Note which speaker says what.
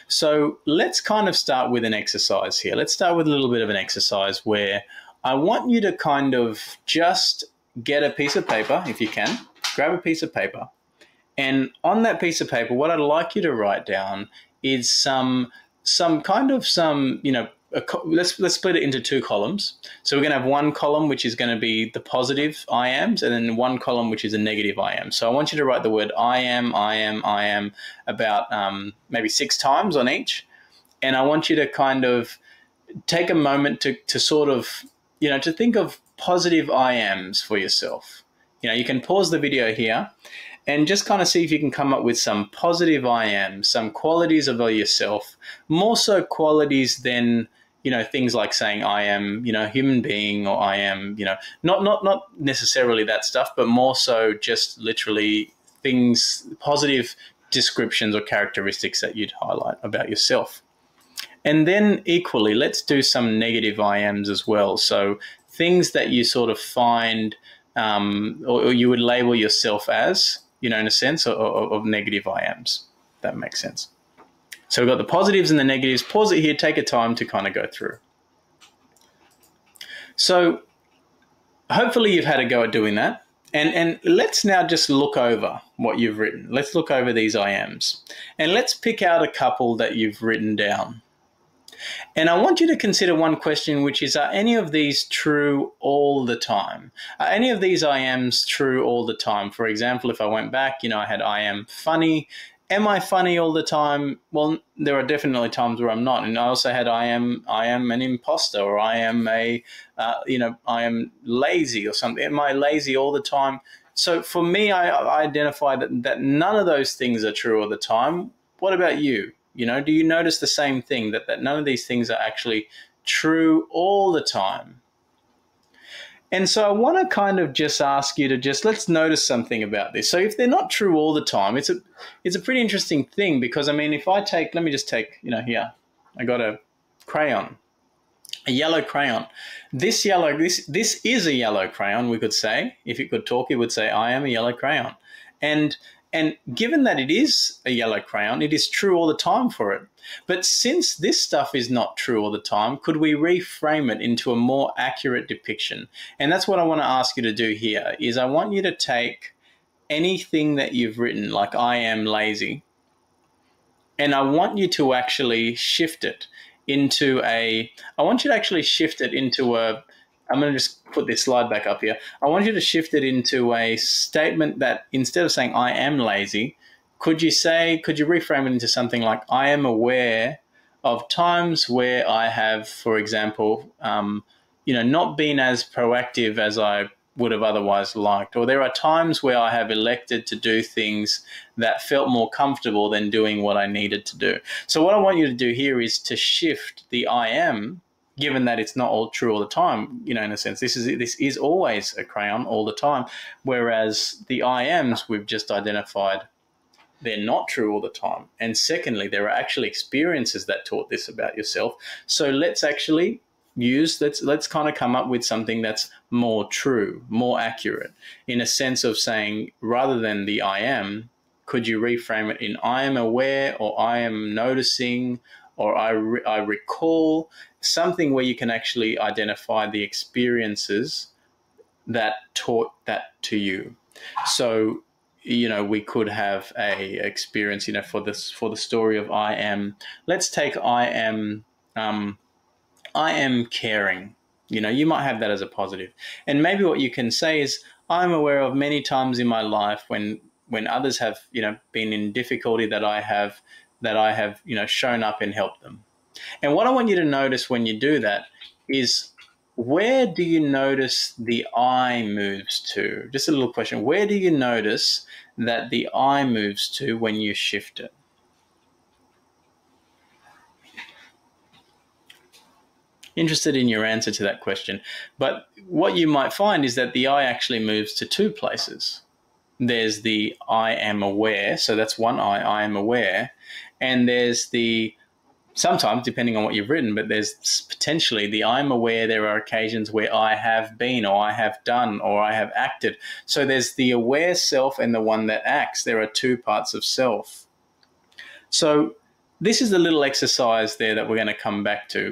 Speaker 1: So let's kind of start with an exercise here. Let's start with a little bit of an exercise where I want you to kind of just get a piece of paper, if you can, grab a piece of paper. And on that piece of paper, what I'd like you to write down is some let's split it into two columns. So we're going to have one column which is going to be the positive I ams, and then one column which is a negative I am. So I want you to write the word I am about maybe 6 times on each. And I want you to kind of take a moment to sort of, to think of positive I ams for yourself. You can pause the video here and just kind of see if you can come up with some positive I ams, some qualities of yourself, more so qualities than, things like saying I am, human being, or I am, not necessarily that stuff, but more so just literally things, positive descriptions or characteristics that you'd highlight about yourself. And then equally, let's do some negative I ams as well. So things that you sort of find or you would label yourself as, in a sense of negative I ams. That makes sense. So we've got the positives and the negatives. Pause it here, take a time to kind of go through. So hopefully you've had a go at doing that. And let's now just look over what you've written. Let's look over these I ams. And let's pick out a couple that you've written down. And I want you to consider one question, which is, are any of these true all the time? Are any of these I ams true all the time? For example, if I went back, I had I am funny. Am I funny all the time? Well, there are definitely times where I'm not. And I also had I am an imposter, or I am I am lazy or something. Am I lazy all the time? So for me, I identify that none of those things are true all the time. What about you? Do you notice the same thing, that none of these things are actually true all the time? And so I want to kind of just ask you to let's notice something about this. So if they're not true all the time, it's a pretty interesting thing, because, if I take, let me just take, here, I got a crayon, a yellow crayon. This is a yellow crayon, we could say. If it could talk, it would say, I am a yellow crayon. And given that it is a yellow crayon, it is true all the time for it. But since this stuff is not true all the time, could we reframe it into a more accurate depiction? And that's what I want to ask you to do here, is I want you to take anything that you've written, like I am lazy, and I want you to actually shift it into I'm going to just put this slide back up here. I want you to shift it into a statement that, instead of saying I am lazy, could you reframe it into something like, I am aware of times where I have, for example, not been as proactive as I would have otherwise liked, or there are times where I have elected to do things that felt more comfortable than doing what I needed to do. So what I want you to do here is to shift the I am, given that it's not all true all the time, in a sense. This is always a crayon all the time, whereas the I ams we've just identified, they're not true all the time. And secondly, there are actually experiences that taught this about yourself. So let's actually let's kind of come up with something that's more true, more accurate, in a sense of saying, rather than the I am, could you reframe it in I am aware, or I am noticing, or I recall, something where you can actually identify the experiences that taught that to you. So, we could have a experience, for the story of I am. Let's take I am caring. You might have that as a positive. And maybe what you can say is, I'm aware of many times in my life when others have, been in difficulty, that I have, shown up and helped them. And what I want you to notice when you do that is, where do you notice the I moves to? Just a little question. Where do you notice that the I moves to when you shift it? Interested in your answer to that question. But what you might find is that the I actually moves to 2 places. There's the I am aware, so that's one I am aware, and there's the, sometimes depending on what you've written, but there's potentially the I'm aware there are occasions where I have been, or I have done, or I have acted. So there's the aware self and the one that acts. There are 2 parts of self. So This is the little exercise there that we're going to come back to.